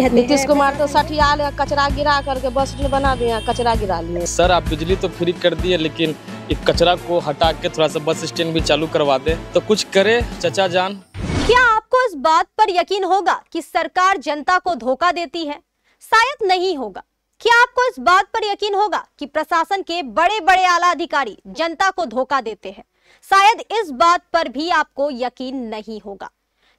कहते नीतीश हैं कुमार तो सठिया ले कचरा गिरा करके बस स्टैंड बना दिया, कचरा गिरा लिए। सर आप बिजली तो फ्री कर दिए, लेकिन इस कचरा को हटा के थोड़ा सा बस स्टैंड भी चालू करवा दे तो कुछ करे चचा जान। क्या आपको इस बात पर यकीन होगा कि सरकार जनता को धोखा देती है? शायद नहीं होगा। क्या आपको इस बात पर यकीन होगा कि प्रशासन के बड़े बड़े आला अधिकारी जनता को धोखा देते हैं? शायद इस बात पर भी आपको यकीन नहीं होगा।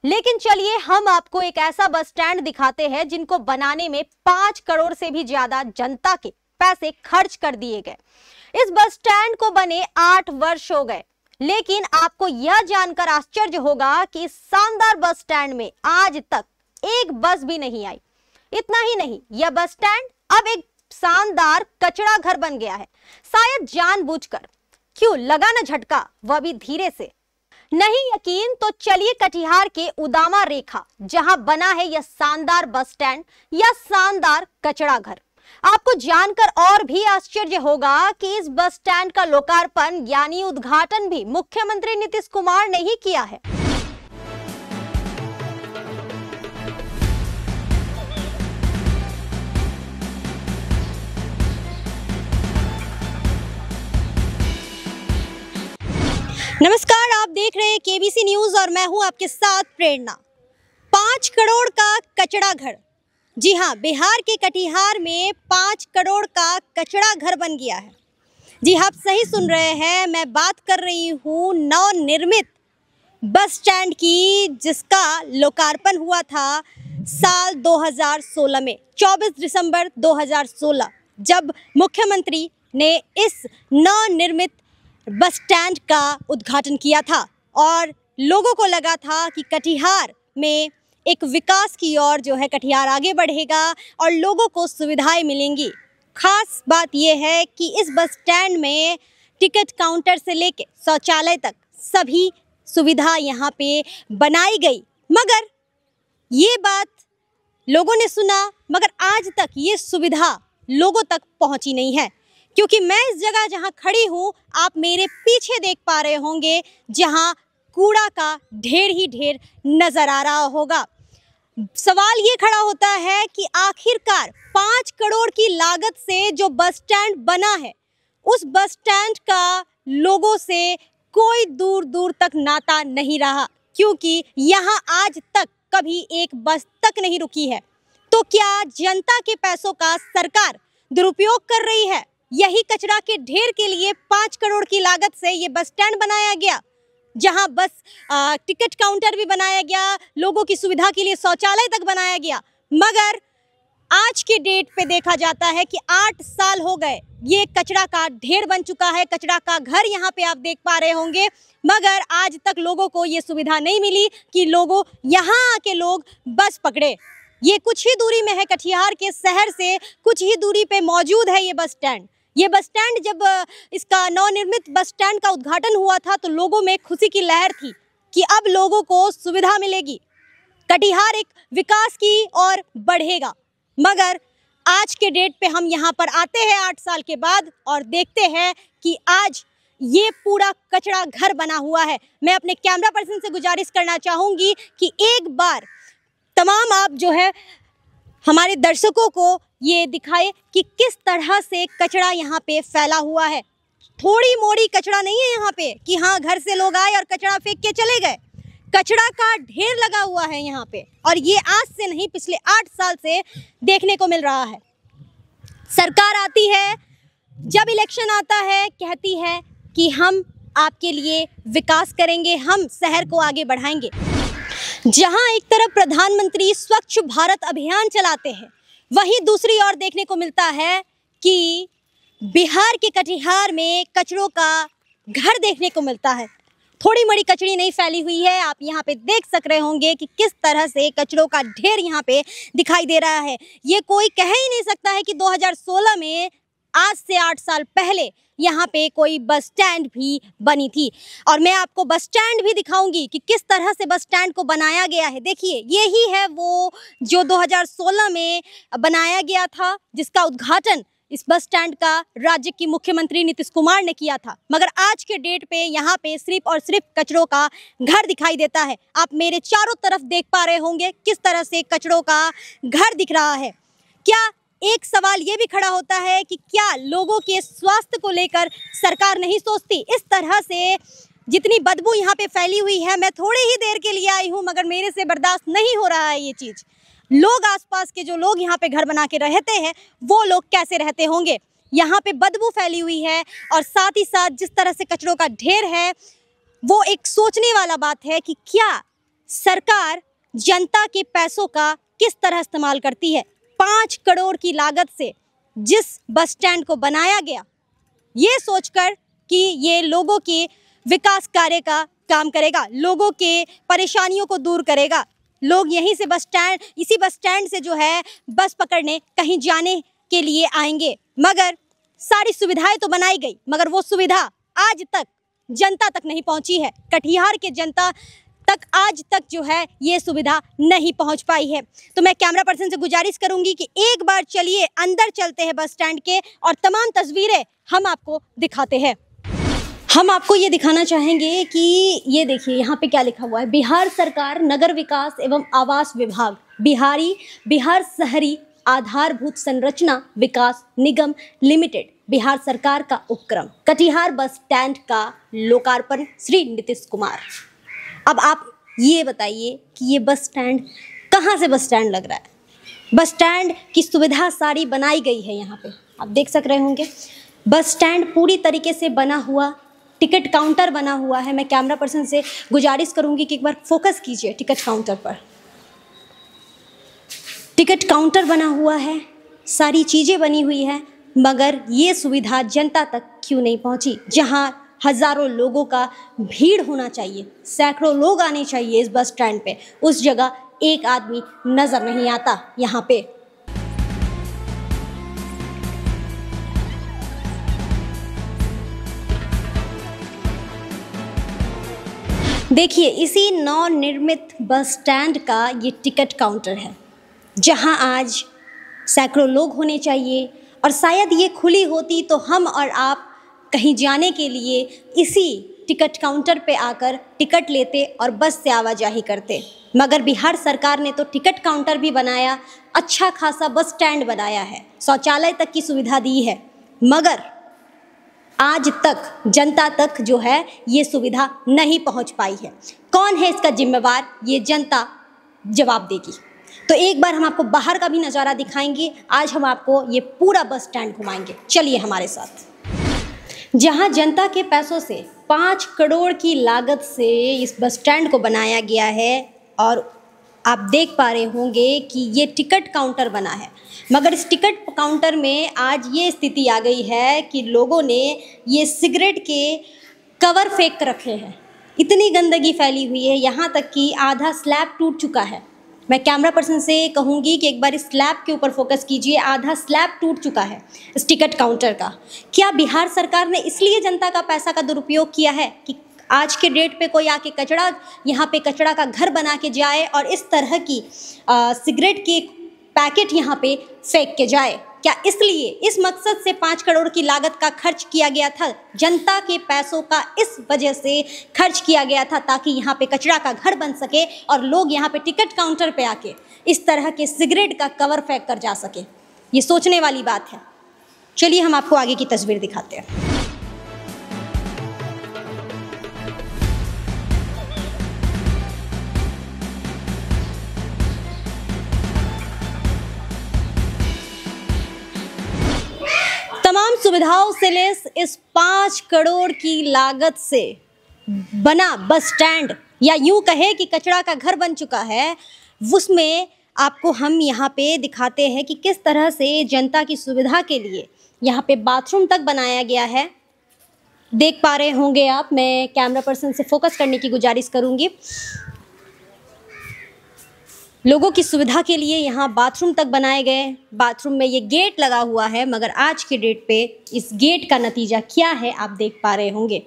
लेकिन चलिए हम आपको एक ऐसा बस स्टैंड दिखाते हैं जिनको बनाने में 5 करोड़ से भी ज्यादा जनता के पैसे खर्च कर दिए गए। इस बस स्टैंड को बने 8 वर्ष हो गए, लेकिन आपको यह जानकर आश्चर्य होगा कि इस शानदार बस स्टैंड में आज तक एक बस भी नहीं आई। इतना ही नहीं, यह बस स्टैंड अब एक शानदार कचरा घर बन गया है। शायद जानबूझकर। क्यों? लगा ना झटका, वह भी धीरे से। नहीं यकीन तो चलिए कटिहार के उदामा रेखा जहां बना है यह शानदार बस स्टैंड या शानदार कचरा घर। आपको जानकर और भी आश्चर्य होगा कि इस बस स्टैंड का लोकार्पण यानी उद्घाटन भी मुख्यमंत्री नीतीश कुमार ने ही किया है। नमस्कार, आप देख रहे हैं केबीसी न्यूज और मैं हूं आपके साथ प्रेरणा। 5 करोड़ का कचरा घर। जी हां, बिहार के कटिहार में 5 करोड़ का कचरा घर बन गया है। जी आप सही सुन रहे हैं, मैं बात कर रही हूं नवनिर्मित बस स्टैंड की, जिसका लोकार्पण हुआ था साल 2016 में, 24 दिसंबर 2016, जब मुख्यमंत्री ने इस नवनिर्मित बस स्टैंड का उद्घाटन किया था और लोगों को लगा था कि कटिहार में एक विकास की ओर जो है कटिहार आगे बढ़ेगा और लोगों को सुविधाएं मिलेंगी। खास बात यह है कि इस बस स्टैंड में टिकट काउंटर से लेके शौचालय तक सभी सुविधा यहाँ पे बनाई गई। मगर ये बात लोगों ने सुना, मगर आज तक ये सुविधा लोगों तक पहुँची नहीं है। क्योंकि मैं इस जगह जहां खड़ी हूं, आप मेरे पीछे देख पा रहे होंगे, जहां कूड़ा का ढेर ही ढेर नजर आ रहा होगा। सवाल ये खड़ा होता है कि आखिरकार 5 करोड़ की लागत से जो बस स्टैंड बना है, उस बस स्टैंड का लोगों से कोई दूर दूर तक नाता नहीं रहा, क्योंकि यहाँ आज तक कभी एक बस तक नहीं रुकी है। तो क्या जनता के पैसों का सरकार दुरुपयोग कर रही है? यही कचरा के ढेर के लिए 5 करोड़ की लागत से ये बस स्टैंड बनाया गया, जहां बस टिकट काउंटर भी बनाया गया, लोगों की सुविधा के लिए शौचालय तक बनाया गया। मगर आज के डेट पे देखा जाता है कि 8 साल हो गए, ये कचरा का ढेर बन चुका है, कचरा का घर यहाँ पे आप देख पा रहे होंगे। मगर आज तक लोगों को ये सुविधा नहीं मिली कि लोगों यहाँ आके लोग बस पकड़े। ये कुछ ही दूरी में है, कटिहार के शहर से कुछ ही दूरी पे मौजूद है ये बस स्टैंड। ये बस स्टैंड जब इसका नवनिर्मित बस स्टैंड का उद्घाटन हुआ था तो लोगों में खुशी की लहर थी कि अब लोगों को सुविधा मिलेगी, कटिहार एक विकास की ओर बढ़ेगा। मगर आज के डेट पे हम यहाँ पर आते हैं 8 साल के बाद और देखते हैं कि आज ये पूरा कचरा घर बना हुआ है। मैं अपने कैमरा पर्सन से गुजारिश करना चाहूँगी कि एक बार तमाम आप जो है हमारे दर्शकों को ये दिखाए कि किस तरह से कचरा यहाँ पे फैला हुआ है। थोड़ी मोड़ी कचरा नहीं है यहाँ पे कि हाँ घर से लोग आए और कचरा फेंक के चले गए। कचरा का ढेर लगा हुआ है यहाँ पे, और ये आज से नहीं पिछले 8 साल से देखने को मिल रहा है। सरकार आती है, जब इलेक्शन आता है कहती है कि हम आपके लिए विकास करेंगे, हम शहर को आगे बढ़ाएंगे। जहाँ एक तरफ प्रधानमंत्री स्वच्छ भारत अभियान चलाते हैं, वहीं दूसरी ओर देखने को मिलता है कि बिहार के कटिहार में कचरों का घर देखने को मिलता है। थोड़ी बड़ी कचड़ी नहीं फैली हुई है, आप यहाँ पे देख सक रहे होंगे कि किस तरह से कचरों का ढेर यहाँ पे दिखाई दे रहा है। ये कोई कह ही नहीं सकता है कि 2016 में आज से 8 साल पहले यहाँ पे कोई बस स्टैंड भी बनी थी। और मैं आपको बस स्टैंड भी दिखाऊंगी कि किस तरह से बस स्टैंड को बनाया गया है। देखिए, यही है वो जो 2016 में बनाया गया था, जिसका उद्घाटन इस बस स्टैंड का राज्य की मुख्यमंत्री नीतीश कुमार ने किया था, मगर आज के डेट पे यहाँ पे सिर्फ और सिर्फ कचरों का घर दिखाई देता है। आप मेरे चारों तरफ देख पा रहे होंगे किस तरह से कचरों का घर दिख रहा है। क्या एक सवाल ये भी खड़ा होता है कि क्या लोगों के स्वास्थ्य को लेकर सरकार नहीं सोचती? इस तरह से जितनी बदबू यहाँ पे फैली हुई है, मैं थोड़ी ही देर के लिए आई हूँ मगर मेरे से बर्दाश्त नहीं हो रहा है ये चीज़। लोग, आसपास के जो लोग यहाँ पे घर बना के रहते हैं वो लोग कैसे रहते होंगे? यहाँ पे बदबू फैली हुई है और साथ ही साथ जिस तरह से कचरों का ढेर है वो एक सोचने वाला बात है कि क्या सरकार जनता के पैसों का किस तरह इस्तेमाल करती है। 5 करोड़ की लागत से जिस बस स्टैंड को बनाया गया, ये सोचकर कि ये लोगों के विकास कार्य का काम करेगा, लोगों के परेशानियों को दूर करेगा, लोग यहीं से इसी बस स्टैंड से जो है बस पकड़ने कहीं जाने के लिए आएंगे। मगर सारी सुविधाएं तो बनाई गई, मगर वो सुविधा आज तक जनता तक नहीं पहुंची है। कटिहार के जनता तक आज तक जो है ये सुविधा नहीं पहुंच पाई है। तो मैं कैमरा पर्सन से गुजारिश करूंगी कि एक बार चलिए अंदर चलते हैं बस स्टैंड के और तमाम तस्वीरें हम आपको दिखाते हैं। हम आपको ये दिखाना चाहेंगे कि ये देखिए यहाँ पे क्या लिखा हुआ है, बिहार सरकार नगर विकास एवं आवास विभाग बिहार शहरी आधारभूत संरचना विकास निगम लिमिटेड बिहार सरकार का उपक्रम कटिहार बस स्टैंड का लोकार्पण श्री नीतीश कुमार। अब आप ये बताइए कि ये बस स्टैंड कहाँ से बस स्टैंड लग रहा है? बस स्टैंड की सुविधा सारी बनाई गई है। यहाँ पे आप देख सक रहे होंगे बस स्टैंड पूरी तरीके से बना हुआ, टिकट काउंटर बना हुआ है। मैं कैमरा पर्सन से गुजारिश करूंगी कि एक बार फोकस कीजिए टिकट काउंटर पर। टिकट काउंटर बना हुआ है, सारी चीज़ें बनी हुई है, मगर ये सुविधा जनता तक क्यों नहीं पहुंची? जहां हज़ारों लोगों का भीड़ होना चाहिए, सैकड़ों लोग आने चाहिए इस बस स्टैंड पे, उस जगह एक आदमी नज़र नहीं आता यहाँ पे। देखिए इसी नवनिर्मित बस स्टैंड का ये टिकट काउंटर है, जहां आज सैकड़ों लोग होने चाहिए और शायद ये खुली होती तो हम और आप कहीं जाने के लिए इसी टिकट काउंटर पे आकर टिकट लेते और बस से आवाजाही करते। मगर बिहार सरकार ने तो टिकट काउंटर भी बनाया, अच्छा खासा बस स्टैंड बनाया है, शौचालय तक की सुविधा दी है, मगर आज तक जनता तक जो है ये सुविधा नहीं पहुंच पाई है। कौन है इसका जिम्मेवार? ये जनता जवाब देगी। तो एक बार हम आपको बाहर का भी नज़ारा दिखाएंगे। आज हम आपको ये पूरा बस स्टैंड घुमाएंगे, चलिए हमारे साथ। जहां जनता के पैसों से 5 करोड़ की लागत से इस बस स्टैंड को बनाया गया है और आप देख पा रहे होंगे कि ये टिकट काउंटर बना है, मगर इस टिकट काउंटर में आज ये स्थिति आ गई है कि लोगों ने ये सिगरेट के कवर फेंक रखे हैं। इतनी गंदगी फैली हुई है, यहाँ तक कि आधा स्लैब टूट चुका है। मैं कैमरा पर्सन से कहूँगी कि एक बार इस स्लैब के ऊपर फोकस कीजिए, आधा स्लैब टूट चुका है इस टिकट काउंटर का। क्या बिहार सरकार ने इसलिए जनता का पैसा का दुरुपयोग किया है कि आज के डेट पे कोई आके यहाँ पे कचरा का घर बना के जाए और इस तरह की सिगरेट के पैकेट यहाँ पे फेंक के जाए? क्या इसलिए इस मकसद से 5 करोड़ की लागत का खर्च किया गया था? जनता के पैसों का इस वजह से खर्च किया गया था ताकि यहाँ पे कचरा का घर बन सके और लोग यहाँ पे टिकट काउंटर पे आके इस तरह के सिगरेट का कवर फेंक कर जा सके। ये सोचने वाली बात है। चलिए हम आपको आगे की तस्वीर दिखाते हैं। तमाम सुविधाओं से लैस इस 5 करोड़ की लागत से बना बस स्टैंड, या यूं कहे कि कचरा का घर बन चुका है, उसमें आपको हम यहाँ पे दिखाते हैं कि किस तरह से जनता की सुविधा के लिए यहाँ पे बाथरूम तक बनाया गया है। देख पा रहे होंगे आप, मैं कैमरा पर्सन से फोकस करने की गुजारिश करूँगी। लोगों की सुविधा के लिए यहाँ बाथरूम तक बनाए गए। बाथरूम में ये गेट लगा हुआ है, मगर आज के डेट पे इस गेट का नतीजा क्या है आप देख पा रहे होंगे।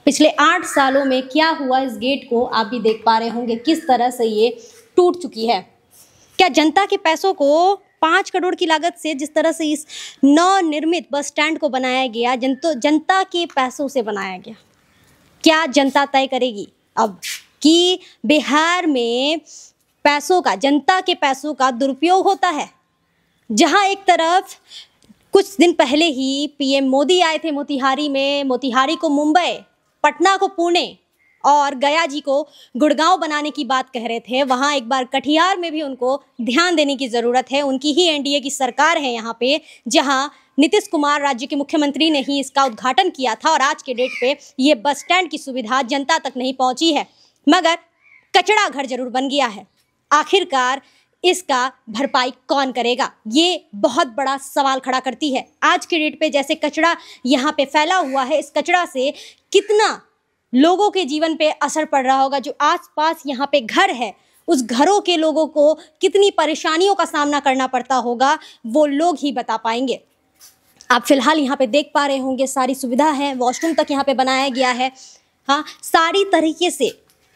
पिछले 8 सालों में क्या हुआ इस गेट को आप भी देख पा रहे होंगे, किस तरह से ये टूट चुकी है। क्या जनता के पैसों को 5 करोड़ की लागत से जिस तरह से इस नवनिर्मित बस स्टैंड को बनाया गया, जनता के पैसों से बनाया गया, क्या जनता तय करेगी अब कि बिहार में पैसों का, जनता के पैसों का दुरुपयोग होता है। जहां एक तरफ कुछ दिन पहले ही पीएम मोदी आए थे मोतिहारी में, मोतिहारी को मुंबई, पटना को पुणे और गया जी को गुड़गांव बनाने की बात कह रहे थे, वहां एक बार कटिहार में भी उनको ध्यान देने की ज़रूरत है। उनकी ही एनडीए की सरकार है यहाँ पे, जहां नीतीश कुमार राज्य के मुख्यमंत्री ने ही इसका उद्घाटन किया था और आज के डेट पे ये बस स्टैंड की सुविधा जनता तक नहीं पहुंची है, मगर कचरा घर जरूर बन गया है। आखिरकार इसका भरपाई कौन करेगा, ये बहुत बड़ा सवाल खड़ा करती है। आज के डेट पे जैसे कचरा यहाँ पे फैला हुआ है, इस कचरा से कितना लोगों के जीवन पे असर पड़ रहा होगा। जो आसपास यहाँ पे घर है, उस घरों के लोगों को कितनी परेशानियों का सामना करना पड़ता होगा, वो लोग ही बता पाएंगे। आप फिलहाल यहाँ पे देख पा रहे होंगे सारी सुविधा है, वॉशरूम तक यहाँ पे बनाया गया है। हाँ, सारी तरीके से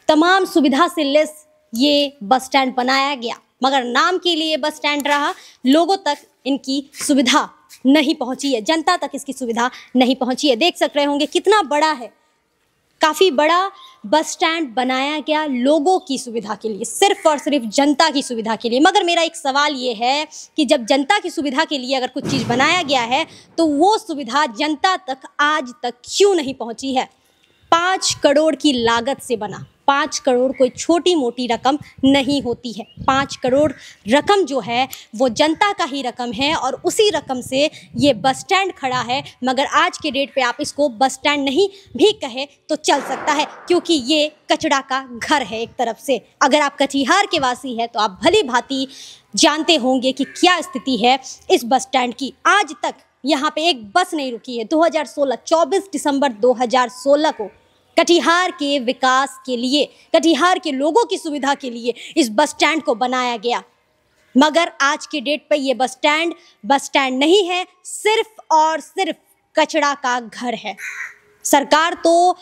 तमाम सुविधा से लेस ये बस स्टैंड बनाया गया, मगर नाम के लिए बस स्टैंड रहा, लोगों तक इनकी सुविधा नहीं पहुंची है, जनता तक इसकी सुविधा नहीं पहुंची है। देख सक रहे होंगे कितना बड़ा है, काफ़ी बड़ा बस स्टैंड बनाया गया लोगों की सुविधा के लिए, सिर्फ और सिर्फ जनता की सुविधा के लिए। मगर मेरा एक सवाल ये है कि जब जनता की सुविधा के लिए अगर कुछ चीज़ बनाया गया है तो वो सुविधा जनता तक आज तक क्यों नहीं पहुंची है। 5 करोड़ की लागत से बना, 5 करोड़ कोई छोटी मोटी रकम नहीं होती है। 5 करोड़ रकम जो है वो जनता का ही रकम है और उसी रकम से ये बस स्टैंड खड़ा है। मगर आज के डेट पे आप इसको बस स्टैंड नहीं भी कहे तो चल सकता है, क्योंकि ये कचरा का घर है एक तरफ से। अगर आप कटिहार के वासी हैं तो आप भली भांति जानते होंगे कि क्या स्थिति है इस बस स्टैंड की। आज तक यहाँ पे एक बस नहीं रुकी है। 24 दिसंबर 2016 को कटिहार के विकास के लिए, कटिहार के लोगों की सुविधा के लिए इस बस स्टैंड को बनाया गया, मगर आज के डेट पे ये बस स्टैंड नहीं है, सिर्फ और सिर्फ कचरा का घर है। सरकार तो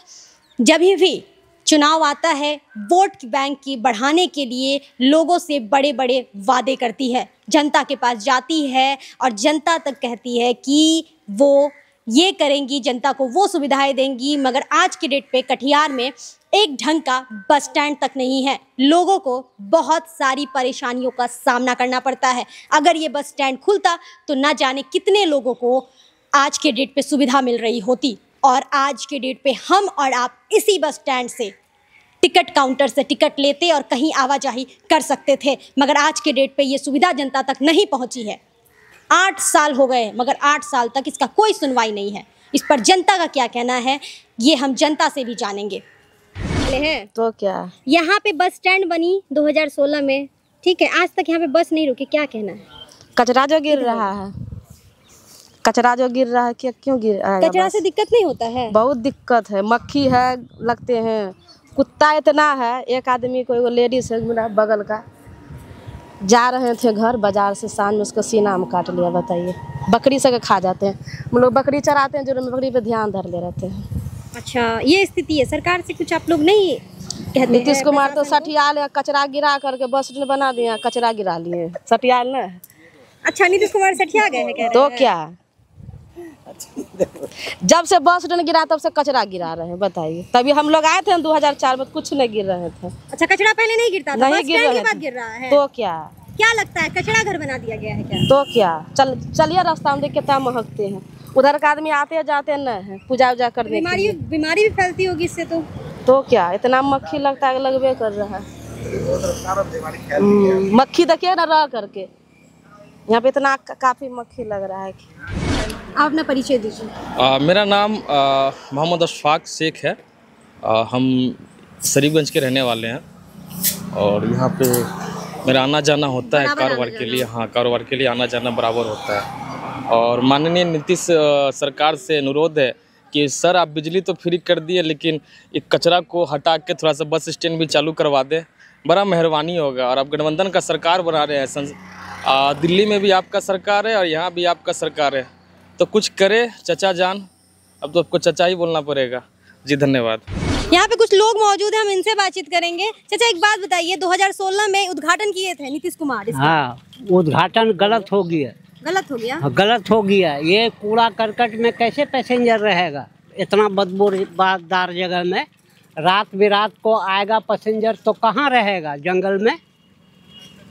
जब भी चुनाव आता है वोट बैंक की बढ़ाने के लिए लोगों से बड़े बड़े वादे करती है, जनता के पास जाती है और जनता तक कहती है कि वो ये करेंगी, जनता को वो सुविधाएं देंगी। मगर आज के डेट पे कटिहार में एक ढंग का बस स्टैंड तक नहीं है, लोगों को बहुत सारी परेशानियों का सामना करना पड़ता है। अगर ये बस स्टैंड खुलता तो ना जाने कितने लोगों को आज के डेट पे सुविधा मिल रही होती। और आज के डेट पे हम और आप इसी बस स्टैंड से टिकट काउंटर से टिकट लेते और कहीं आवाजाही कर सकते थे, मगर आज के डेट पे ये सुविधा जनता तक नहीं पहुंची है। 8 साल हो गए, मगर 8 साल तक इसका कोई सुनवाई नहीं है। इस पर जनता का क्या कहना है ये हम जनता से भी जानेंगे। हैं तो क्या, यहाँ पे बस स्टैंड बनी 2016 में, ठीक है, आज तक यहाँ पे बस नहीं रुकी, क्या कहना है? कचरा जो गिर रहा है, कचरा जो गिर रहा है, क्यों गिर रहा है? कचरा से दिक्कत नहीं होता है? बहुत दिक्कत है, मक्खी है लगते हैं, कुत्ता इतना है। एक आदमी को, एगो लेडीज है मेरा बगल का, जा रहे थे घर बाजार से, शाम में उसको सीना में काट लिया। बताइए, बकरी से खा जाते हैं हम लोग, बकरी चराते हैं जो बकरी पे ध्यान धर ले रहते हैं। अच्छा, ये स्थिति है। सरकार से कुछ आप लोग नहीं कहते? नीतीश कुमार तो सठियाल है, कचरा गिरा करके बस स्टैंड बना दिया, कचरा गिरा लिए, सठियाल ना। अच्छा, नीतीश कुमार सठिया गए हैं कह रहे हैं? तो क्या, जब से बस स्टैंड गिरा तब से कचरा गिरा रहे हैं। बताइए, तभी हम लोग आए थे 2004 में, कुछ नहीं गिर रहे थे। अच्छा, कचरा पहले नहीं गिरता था, नहीं गिर रहा गिर रहा है। तो क्या लगता है, कचरा घर बना दिया गया है क्या? तो क्या, चलिए रास्ता में देख कितना महकते हैं, उधर का आदमी आते जाते न है पूजा उजा करने। बीमारी भी फैलती होगी इससे तो क्या, इतना मक्खी लगता है, लगभग कर रहा है। मक्खी देखिए ना रह करके, यहाँ पे इतना काफी मक्खी लग रहा है। आप अपना परिचय दीजिए। मेरा नाम मोहम्मद अशफाक शेख है। हम शरीफगंज के रहने वाले हैं और यहाँ पे मेरा आना जाना होता है कारोबार के लिए। हाँ, कारोबार के लिए आना जाना बराबर होता है। और माननीय नीतीश सरकार से अनुरोध है कि सर आप बिजली तो फ्री कर दिए, लेकिन एक कचरा को हटा के थोड़ा सा बस स्टैंड भी चालू करवा दे, बड़ा मेहरबानी होगा। और आप गठबंधन का सरकार बना रहे हैं, दिल्ली में भी आपका सरकार है और यहाँ भी आपका सरकार है, तो कुछ करे चचा जान। अब तो आपको चचा ही बोलना पड़ेगा जी। धन्यवाद। यहाँ पे कुछ लोग मौजूद हैं, हम इनसे बातचीत करेंगे। चाचा एक बात बताइए, 2016 में उद्घाटन किए थे नीतीश कुमार इसका। हाँ, उद्घाटन गलत हो गया। गलत हो गया? हाँ, गलत हो गया। ये कूड़ा करकट में कैसे पैसेंजर रहेगा? इतना बदबूदार जगह में रात बिरात को आएगा पैसेंजर तो कहाँ रहेगा? जंगल में।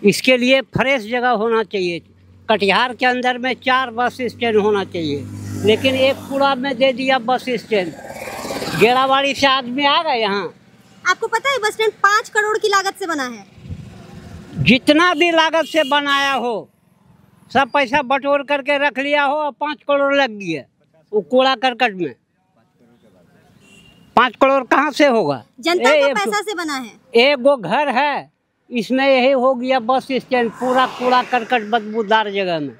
इसके लिए फ्रेश जगह होना चाहिए। कटिहार के अंदर में 4 बस स्टैंड होना चाहिए, लेकिन एक कूड़ा में दे दिया बस स्टैंड। गेड़ाबाड़ी से आदमी आ गए यहाँ। आपको पता है बस स्टैंड 5 करोड़ की लागत से बना है? जितना भी लागत से बनाया हो सब पैसा बटोर करके रख लिया हो और 5 करोड़ लग गया वो कूड़ा करकट में। 5 करोड़ कहाँ से होगा? जनता का पैसा से बना है। एक वो घर है, इसमें यही हो गया बस स्टैंड, पूरा कूड़ा करकट बदबूदार जगह में।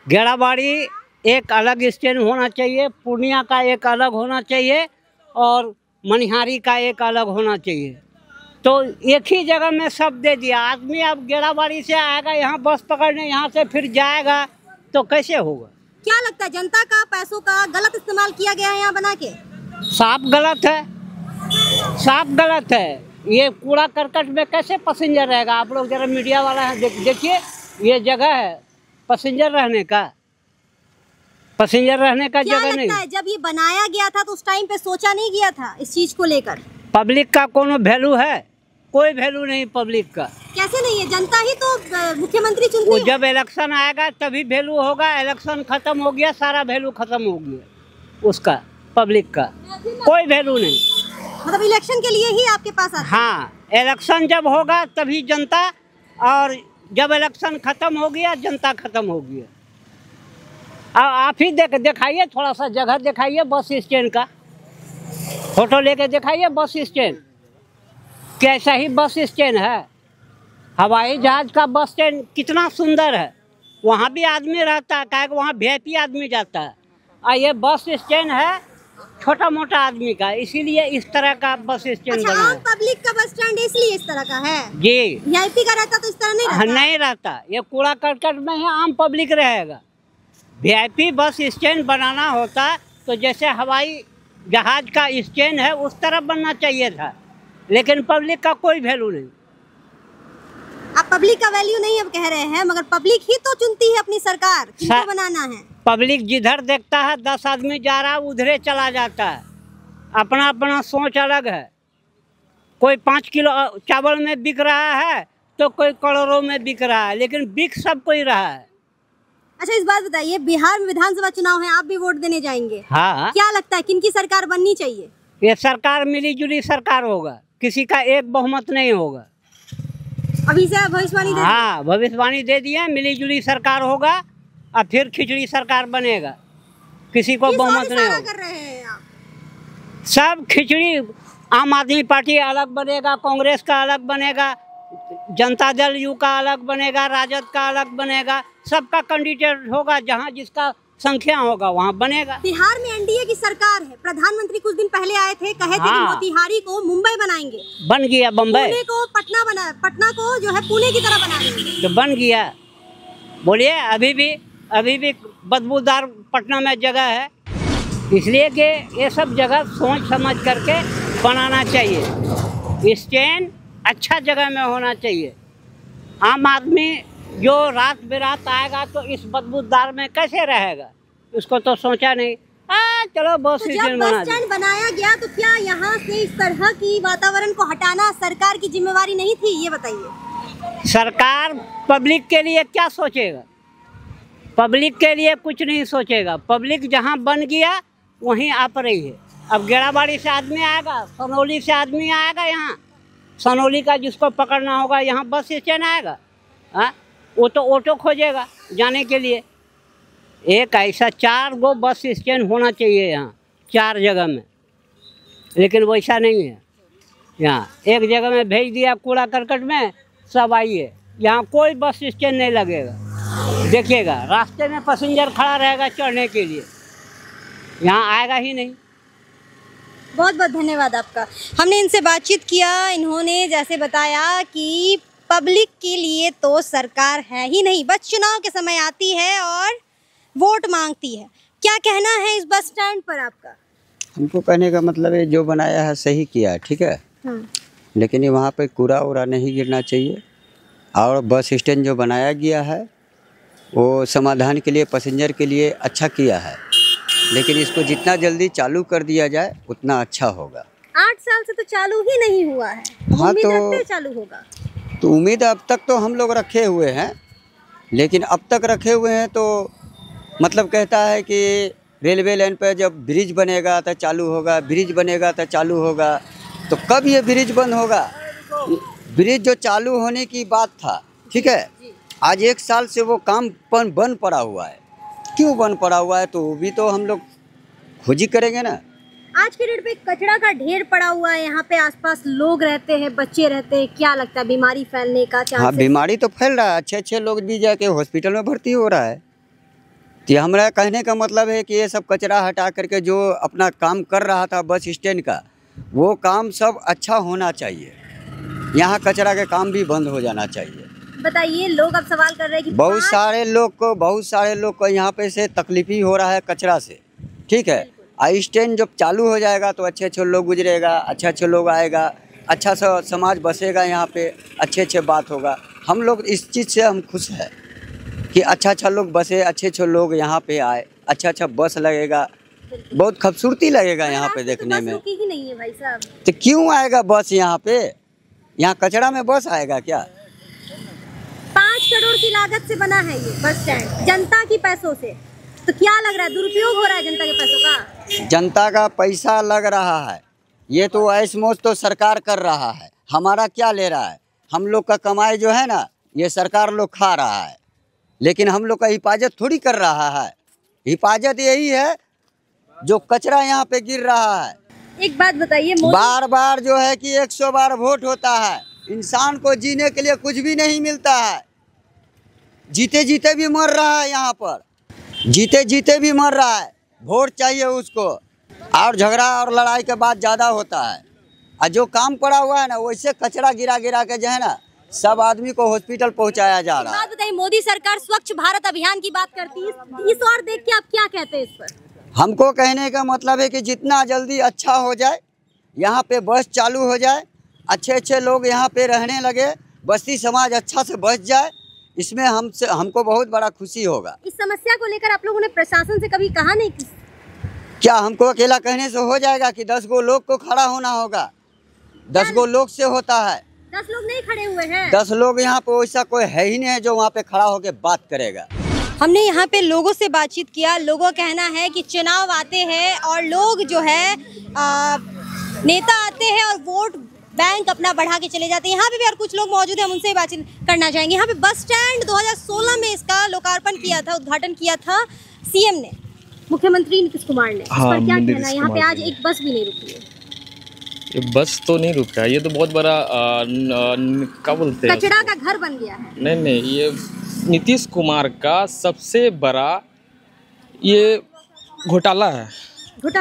गेड़ाबाड़ी एक अलग स्टैंड होना चाहिए, पूर्णिया का एक अलग होना चाहिए और मनिहारी का एक अलग होना चाहिए। तो एक ही जगह में सब दे दिया। आदमी अब गेड़ाबाड़ी से आएगा यहाँ बस पकड़ने, यहाँ से फिर जाएगा तो कैसे होगा? क्या लगता है जनता का पैसों का गलत इस्तेमाल किया गया है यहाँ बना के? साफ गलत है, साफ गलत है। ये कूड़ा करकट में कैसे पैसेंजर रहेगा? आप लोग जरा मीडिया वाला है देखिए, ये जगह है पैसेंजर रहने का, पैसेंजर रहने का जगह नहीं। है जब ये बनाया गया था तो उस टाइम पे सोचा नहीं गया था इस चीज को लेकर? पब्लिक का कोनो वैल्यू है? कोई वैल्यू नहीं पब्लिक का। कैसे नहीं है? जनता ही तो मुख्यमंत्री चुनती है। जब इलेक्शन आएगा तभी वैल्यू होगा। इलेक्शन खत्म हो गया, सारा वैल्यू खत्म हो गया उसका, पब्लिक का कोई वैल्यू नहीं। मतलब इलेक्शन के लिए ही आपके पास आता है? हाँ, इलेक्शन जब होगा तभी जनता, और जब इलेक्शन खत्म हो गया जनता खत्म हो गया। आप ही दिखाइए, थोड़ा सा जगह दिखाइए बस स्टैंड का, फोटो लेके दिखाइए बस स्टैंड। कैसा ही बस स्टैंड है? हवाई जहाज का बस स्टैंड कितना सुंदर है, वहाँ भी आदमी रहता है, क्या वहाँ VIP आदमी जाता है। और ये बस स्टैंड है छोटा मोटा आदमी का, इसीलिए इस तरह का बस स्टैंड बना है। आम पब्लिक का बस स्टैंड इसलिए इस तरह का है? जी। VIP का रहता तो इस तरह नहीं रहता? नहीं रहता। ये कूड़ा करकट में ही आम पब्लिक रहेगा। VIP बस स्टैंड बनाना होता तो जैसे हवाई जहाज का स्टैंड है उस तरह बनना चाहिए था, लेकिन पब्लिक का कोई वैल्यू नहीं। आप पब्लिक का वैल्यू नहीं अब कह रहे हैं, मगर पब्लिक ही तो चुनती है अपनी सरकार किसको बनाना है। पब्लिक जिधर देखता है 10 आदमी जा रहा है उधरे चला जाता है। अपना अपना सोच अलग है। कोई 5 किलो चावल में बिक रहा है तो कोई करोड़ों में बिक रहा है, लेकिन बिक सब कोई रहा है। अच्छा इस बात बताइए, बिहार में विधानसभा चुनाव है, आप भी वोट देने जाएंगे। हाँ। क्या लगता है किनकी सरकार बननी चाहिए? ये सरकार मिली जुली सरकार होगा, किसी का एक बहुमत नहीं होगा। अभी से भविष्यवाणी दे? हाँ, भविष्यवाणी दे दिए, मिली जुली सरकार होगा और फिर खिचड़ी सरकार बनेगा, किसी को बहुमत नहीं होगा। कर रहे हैं आप? सब खिचड़ी। आम आदमी पार्टी अलग बनेगा, कांग्रेस का अलग बनेगा, जनता दल यू का अलग बनेगा, राजद का अलग बनेगा, सबका कैंडिडेट होगा, जहाँ जिसका संख्या होगा वहाँ बनेगा। बिहार में NDA की सरकार है, प्रधानमंत्री कुछ दिन पहले आए थे, कहे थे कि मोतिहारी को मुंबई बनाएंगे, बन गया। बम्बई पुणे को पटना को जो है पुणे की तरह बना देंगे, तो बन गया। बोलिए, अभी भी बदबूदार पटना में जगह है, इसलिए कि ये सब जगह सोच समझ करके बनाना चाहिए। स्टैंड अच्छा जगह में होना चाहिए। आम आदमी जो रात बिरात आएगा तो इस बदबूदार में कैसे रहेगा? उसको तो सोचा नहीं। चलो बस स्टैंड बनाया गया तो क्या यहाँ से इस तरह की वातावरण को हटाना सरकार की जिम्मेवारी नहीं थी? ये बताइए। सरकार पब्लिक के लिए क्या सोचेगा? पब्लिक के लिए कुछ नहीं सोचेगा। पब्लिक जहाँ बन गया वहीं आप रही है। अब गेड़ाबाड़ी से आदमी आएगा, सनौली से आदमी आएगा, यहाँ सनौली का जिसको पकड़ना होगा यहाँ बस स्टैंड आएगा। हाँ, वो तो ऑटो खोजेगा जाने के लिए। एक ऐसा 4 गो बस स्टैंड होना चाहिए यहाँ 4 जगह में, लेकिन वैसा नहीं है। यहाँ एक जगह में भेज दिया कूड़ा करकट में, सब आइए। यहाँ कोई बस स्टैंड नहीं लगेगा। देखिएगा रास्ते में पैसेंजर खड़ा रहेगा चढ़ने के लिए, यहाँ आएगा ही नहीं। बहुत बहुत धन्यवाद आपका। हमने इनसे बातचीत किया, इन्होंने जैसे बताया कि पब्लिक के लिए तो सरकार है ही नहीं, बस चुनाव के समय आती है और वोट मांगती है। क्या कहना है इस बस स्टैंड पर आपका? हमको कहने का मतलब है जो बनाया है सही किया है, ठीक है, लेकिन ये वहाँ पे कूड़ा वूड़ा नहीं गिरना चाहिए। और बस स्टैंड जो बनाया गया है वो समाधान के लिए, पैसेंजर के लिए अच्छा किया है, लेकिन इसको जितना जल्दी चालू कर दिया जाए उतना अच्छा होगा। 8 साल से तो चालू ही नहीं हुआ है। हाँ, उम्मीद तो रखते हैं चालू होगा। तो उम्मीद अब तक तो हम लोग रखे हुए हैं, लेकिन अब तक रखे हुए हैं तो मतलब कहता है कि रेलवे लाइन पर जब ब्रिज बनेगा तो चालू होगा, ब्रिज बनेगा तो चालू होगा। तो कब ये ब्रिज बंद होगा? ब्रिज जो चालू होने की बात था, ठीक है, आज 1 साल से वो काम बंद पड़ा हुआ है। क्यों बंद पड़ा हुआ है? तो वो भी तो हम लोग खोजी करेंगे ना। आज के डेट पे कचरा का ढेर पड़ा हुआ है, यहाँ पे आसपास लोग रहते हैं, बच्चे रहते हैं, क्या लगता है बीमारी फैलने का चांस? हाँ, बीमारी तो फैल रहा है। अच्छे लोग भी जाके हॉस्पिटल में भर्ती हो रहा है। तो हमारा कहने का मतलब है कि ये सब कचरा हटा करके जो अपना काम कर रहा था बस स्टैंड का, वो काम सब अच्छा होना चाहिए। यहाँ कचरा के काम भी बंद हो जाना चाहिए। बताइए, लोग अब सवाल कर रहे हैं कि बहुत सारे लोग को यहाँ पे से तकलीफ ही हो रहा है कचरा से, ठीक है। स्टैंड जब चालू हो जाएगा तो अच्छे लोग गुजरेगा, अच्छे लोग आएगा, अच्छा सा समाज बसेगा, यहाँ पे अच्छे बात होगा। हम लोग इस चीज़ से हम खुश हैं कि अच्छा लोग बसे, अच्छे लोग यहाँ पे आए, अच्छा बस लगेगा, बहुत खूबसूरती लगेगा यहाँ पे देखने में। ही नहीं है भाई साहब। तो क्यों आएगा बस यहाँ पे? यहाँ कचरा में बस आएगा क्या? 5 करोड़ की लागत से बना है ये बस स्टैंड, जनता की पैसों से। तो क्या लग रहा है, दुरुपयोग हो रहा है जनता के पैसों का? जनता का पैसा लग रहा है, ये तो ऐश मौज तो सरकार कर रहा है। हमारा क्या ले रहा है? हम लोग का कमाई जो है ना, ये सरकार लोग खा रहा है, लेकिन हम लोग का हिफाजत थोड़ी कर रहा है। हिफाजत यही है जो कचरा यहाँ पे गिर रहा है। एक बात बताइए, बार जो है कि 100 बार वोट होता है, इंसान को जीने के लिए कुछ भी नहीं मिलता है। जीते भी मर रहा है, यहाँ पर जीते भी मर रहा है। वोट चाहिए उसको, और झगड़ा और लड़ाई के बाद ज़्यादा होता है। और जो काम पड़ा हुआ है ना, वैसे कचरा गिरा के जो है ना, सब आदमी को हॉस्पिटल पहुंचाया जा रहा है। बात बताइए, मोदी सरकार स्वच्छ भारत अभियान की बात करती है, इस और देख के आप क्या कहते हैं इस पर? हमको कहने का मतलब है कि जितना जल्दी अच्छा हो जाए, यहाँ पे बस चालू हो जाए, अच्छे लोग यहाँ पे रहने लगे, बस्ती समाज अच्छा से बच जाए, इसमें हमको बहुत बड़ा खुशी होगा। इस समस्या को लेकर आप लोगों ने प्रशासन से कभी कहा नहीं? क्या हमको अकेला कहने से हो जाएगा कि 10 गो लोग को खड़ा होना होगा? 10 गो लोग से होता है। 10 लोग नहीं खड़े हुए हैं। 10 लोग यहाँ पे वैसा कोई है ही नहीं है जो वहाँ पे खड़ा होके बात करेगा। हमने यहाँ पे लोगों से बातचीत किया। लोगों का कहना है कि चुनाव आते हैं और लोग जो है नेता आते हैं और वोट बैंक अपना बढ़ा के चले जाते हैं। यहाँ पे भी और कुछ लोग मौजूद हैं, हम उनसे बातचीत करना चाहेंगे। यहाँ पे बस स्टैंड 2016 में इसका लोकार्पण किया था, उद्घाटन किया था सीएम ने, मुख्यमंत्री नीतीश कुमार ने। इस पर क्या कहना है? यहाँ पे आज एक बस भी नहीं रुकी है। ये बस तो नहीं रुका है, ये तो बहुत बड़ा क्या बोलते हैं, कचरा का घर बन गया है। नहीं, ये नीतीश कुमार का सबसे बड़ा ये घोटाला है।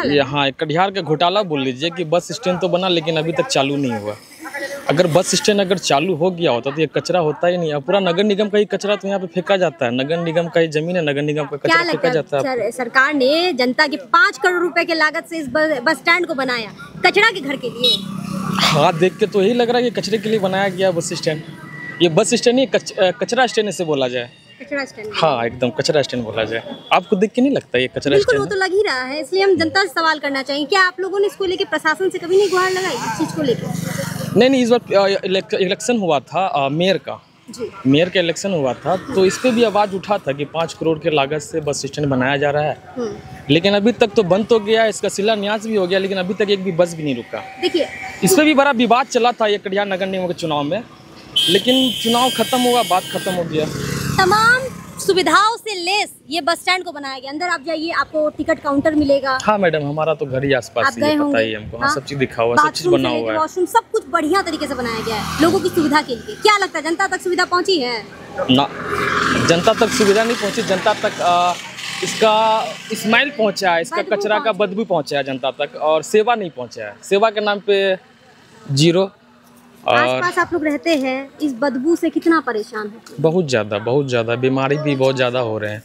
ये हाँ, कटिहार का घोटाला बोल लीजिए कि बस स्टैंड तो बना लेकिन अभी तक चालू नहीं हुआ। अगर बस स्टैंड अगर चालू हो गया होता तो ये कचरा होता ही नहीं। अब पूरा नगर निगम का ही कचरा तो यहाँ पे फेंका जाता है। नगर निगम का ही जमीन है, नगर निगम का कचरा फेंका जाता है। सरकार ने जनता के 5 करोड़ रुपए के लागत से इस बस स्टैंड को बनाया कचरा के घर के लिए। हाँ, देख के तो यही लग रहा है कि कचरे के लिए बनाया गया बस स्टैंड। ये बस स्टैंड नहीं, कचरा स्टैंड से बोला जाए। कचरा स्टैंड, हाँ एकदम कचरा स्टैंड बोला जाए। आपको देख के नहीं लगता ये कचरा स्टैंड? वो तो लग ही रहा है, इसलिए हम जनता से सवाल करना चाहिए, क्या आप लोगों ने इसको लेके प्रशासन से कभी नहीं गुहार लगाई इस चीज को लेकर? नहीं, इस बार इलेक्शन हुआ था मेयर का जी। मेयर का इलेक्शन हुआ था तो इस पे भी आवाज़ उठा था कि 5 करोड़ के लागत से बस स्टैंड बनाया जा रहा है, लेकिन अभी तक तो बंद तो गया, इसका शिलान्यास भी हो गया, लेकिन अभी तक एक भी बस भी नहीं रुका। देखिए, इस पे भी बड़ा विवाद चला था ये कटिहार नगर निगम के चुनाव में, लेकिन चुनाव खत्म हुआ, बात खत्म हो गया। तमाम सुविधाओं से लेस ये बस स्टैंड को बनाया गया। अंदर आप जाइए, आपको टिकट काउंटर मिलेगा। हाँ मैडम, हमारा तो घर ही आसपास ही है, पता ही है हमको। हाँ, सब चीज दिखा हुआ, सब चीज बना हुआ है, वॉशरूम सब कुछ बढ़िया तरीके से बनाया गया है लोगों की सुविधा के लिए। क्या लगता है, जनता तक सुविधा पहुंची है? ना, जनता तक सुविधा नहीं पहुंची। जनता तक इसका स्माइल पहुंचा है, इसका कचरा का बदबू पहुंचा है जनता तक, और सेवा नहीं पहुंचा है। सेवा के नाम पे 0। आसपास आप लोग रहते हैं, इस बदबू से कितना परेशान है? बहुत ज़्यादा बीमारी भी बहुत ज़्यादा हो रहे हैं।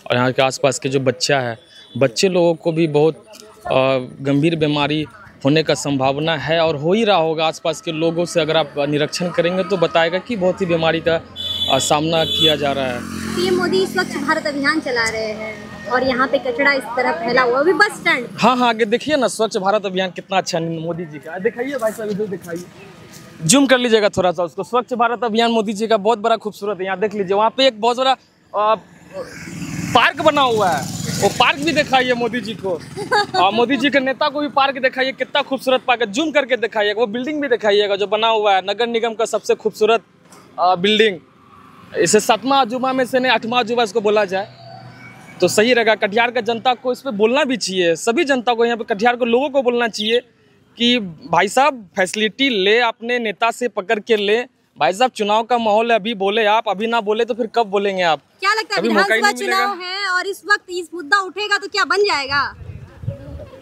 और यहाँ के आसपास के जो बच्चे लोगों को भी बहुत गंभीर बीमारी होने का संभावना है और हो ही रहा होगा। आसपास के लोगों से अगर आप निरीक्षण करेंगे तो बताएगा कि बहुत ही बीमारी का सामना किया जा रहा है। पीएम मोदी स्वच्छ भारत अभियान चला रहे हैं और यहाँ पे कचरा इस तरह फैला हुआ, अभी बस स्टैंड। हाँ हाँ, आगे देखिए ना, स्वच्छ भारत अभियान कितना अच्छा मोदी जी का। दिखाइए भाई साहब, इधर दिखाइए, जूम कर लीजिएगा थोड़ा सा उसको। स्वच्छ भारत अभियान मोदी जी का बहुत बड़ा खूबसूरत है। यहाँ देख लीजिए, वहाँ पे एक बहुत बड़ा पार्क बना हुआ है, वो पार्क भी दिखाइए मोदी जी को। और मोदी जी के नेता को भी पार्क दिखाइए, कितना खूबसूरत पार्क है। जूम करके दिखाइएगा, वो बिल्डिंग भी दिखाइएगा जो बना हुआ है, नगर निगम का सबसे खूबसूरत बिल्डिंग। इसे 7वां अजूबा में से नहीं 8वां अजूबा इसको बोला जाए तो सही रहेगा। कटिहार का जनता को इस पर बोलना भी चाहिए, सभी जनता को, यहाँ पे कटिहार को लोगों को बोलना चाहिए कि भाई साहब फैसिलिटी ले, अपने नेता से पकड़ के ले। भाई साहब चुनाव का माहौल है, अभी बोले आप, अभी ना बोले तो फिर कब बोलेंगे आप? क्या लगता है विधानसभा चुनाव है और इस वक्त इस मुद्दा उठेगा तो क्या बन जाएगा?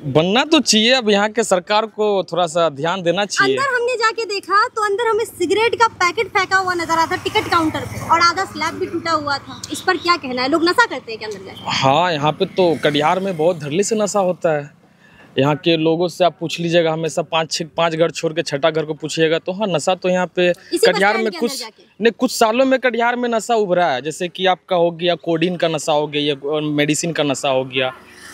बनना तो चाहिए। अब यहाँ के सरकार को थोड़ा सा ध्यान देना चाहिए। अंदर हमने जाके देखा तो अंदर हमें सिगरेट का पैकेट फेंका हुआ नजर आता था टिकट काउंटर पे, और आधा स्लैब भी टूटा हुआ था। इस पर क्या कहना है? लोग नशा करते हैं क्या अंदर जाके? हाँ, यहाँ पे तो कटिहार में बहुत धड़ल्ले से नशा होता है। यहाँ के लोगों से आप पूछ लीजिएगा, हमेशा 5 घर छोड़ के 6ठा घर को पूछिएगा तो हाँ, नशा तो यहाँ पे कटिहार में कुछ सालों में कटिहार में नशा उभरा है। जैसे कि आपका हो गया कोडीन का नशा हो गया, मेडिसिन का नशा हो गया,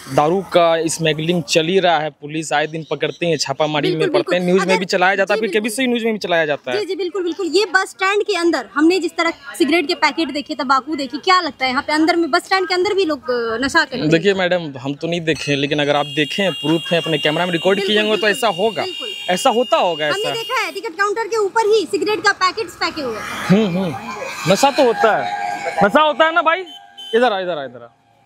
दारू का स्मगलिंग चल ही रहा है। पुलिस आए दिन पकड़ते हैं, छापामारी में पड़ते हैं, न्यूज में भी चलाया जाता है, फिर केबीसी न्यूज में भी चलाया जाता है। जी बिल्कुल बिल्कुल। ये बस स्टैंड के अंदर हमने जिस तरह सिगरेट के पैकेट देखे, तंबाकू देखी, क्या लगता है यहाँ पे अंदर में बस स्टैंड के अंदर भी लोग नशा करते हैं? देखिए मैडम, हम तो नहीं देखे, लेकिन अगर आप देखें, प्रूफ है, अपने कैमरा में रिकॉर्ड किए होंगे तो ऐसा होगा, ऐसा होता होगा। हमने देखा है टिकट काउंटर के ऊपर ही सिगरेट का पैकेट फेंके हुए। नशा तो होता है, नशा होता है ना भाई। इधर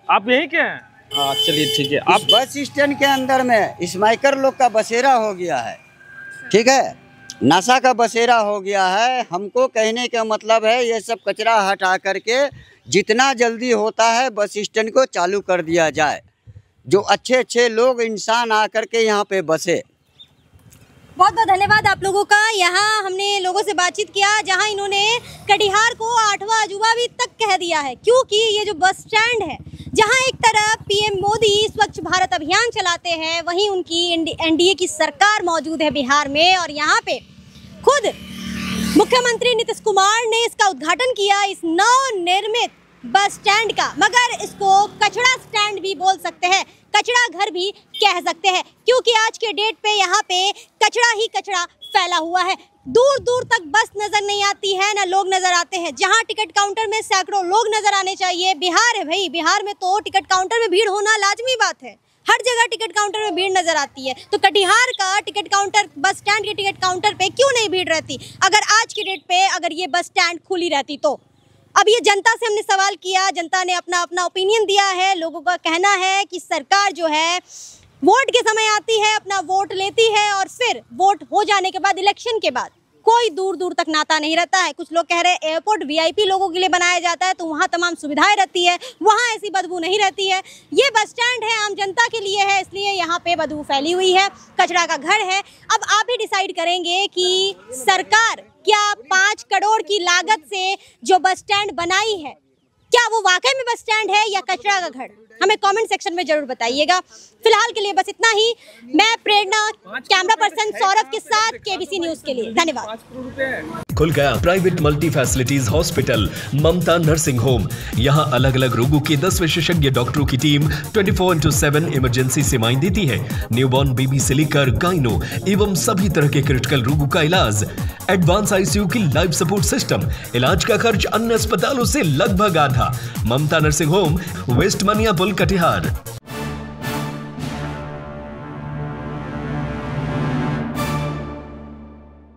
आप यहीं के हैं? हाँ चलिए ठीक है। आप बस स्टैंड के अंदर में स्माइकर लोग का बसेरा हो गया है, ठीक है, नशा का बसेरा हो गया है। हमको कहने का मतलब है ये सब कचरा हटा करके जितना जल्दी होता है बस स्टैंड को चालू कर दिया जाए, जो अच्छे लोग इंसान आकर के यहाँ पे बसे। बहुत बहुत धन्यवाद आप लोगों का। यहाँ हमने लोगों से बातचीत किया जहाँ इन्होंने कटिहार को 8वां अजूबा भी तक कह दिया है, क्योंकि ये जो बस स्टैंड है, जहाँ एक तरफ पीएम मोदी स्वच्छ भारत अभियान चलाते हैं, वहीं उनकी एनडीए की सरकार मौजूद है बिहार में, और यहाँ पे खुद मुख्यमंत्री नीतीश कुमार ने इसका उद्घाटन किया, इस नवनिर्मित बस स्टैंड का। मगर इसको कचरा स्टैंड भी बोल सकते हैं, कचरा घर भी कह सकते हैं, क्योंकि आज के डेट पे यहाँ पे कचरा ही कचरा फैला हुआ है। दूर दूर तक बस नजर नहीं आती है, ना लोग नजर आते हैं। जहाँ टिकट काउंटर में सैकड़ों लोग नजर आने चाहिए, बिहार है भाई, बिहार में तो टिकट काउंटर में भीड़ होना लाजमी बात है। हर जगह टिकट काउंटर में भीड़ नजर आती है, तो कटिहार का टिकट काउंटर, बस स्टैंड के टिकट काउंटर पे क्यों नहीं भीड़ रहती? अगर आज की डेट पे अगर ये बस स्टैंड खुली रहती तो। अब ये जनता से हमने सवाल किया, जनता ने अपना ओपिनियन दिया है। लोगों का कहना है कि सरकार जो है वोट के समय आती है, अपना वोट लेती है, और फिर वोट हो जाने के बाद, इलेक्शन के बाद कोई दूर दूर तक नाता नहीं रहता है। कुछ लोग कह रहे हैं एयरपोर्ट वीआईपी लोगों के लिए बनाया जाता है, तो वहाँ तमाम सुविधाएं रहती है, वहाँ ऐसी बदबू नहीं रहती है। ये बस स्टैंड है, आम जनता के लिए है, इसलिए यहाँ पे बदबू फैली हुई है, कचरा का घर है। अब आप ही डिसाइड करेंगे कि सरकार क्या 5 करोड़ की लागत से जो बस स्टैंड बनाई है, क्या वो वाकई में बस स्टैंड है या कचरा का घर? हमें कमेंट सेक्शन में जरूर बताइएगा। फिलहाल के लिए बस इतना ही। मैं प्रेरणा, कैमरा पर्सन सौरभ के साथ केबीसी न्यूज के लिए। धन्यवाद। खुल गया प्राइवेट मल्टी फैसिलिटीज हॉस्पिटल ममता नर्सिंग होम। यहाँ अलग अलग रोगों के 10 विशेषज्ञ डॉक्टरों की टीम 24/7 इमरजेंसी सेवाएं देती है। न्यूबॉर्न बेबी से लेकर गाइनो एवं सभी तरह के क्रिटिकल रोगों का इलाज। एडवांस आईसीयू की लाइफ सपोर्ट सिस्टम। इलाज का खर्च अन्य अस्पतालों से लगभग आधा। ममता नर्सिंग होम, वेस्ट मनियापुल, कटिहार।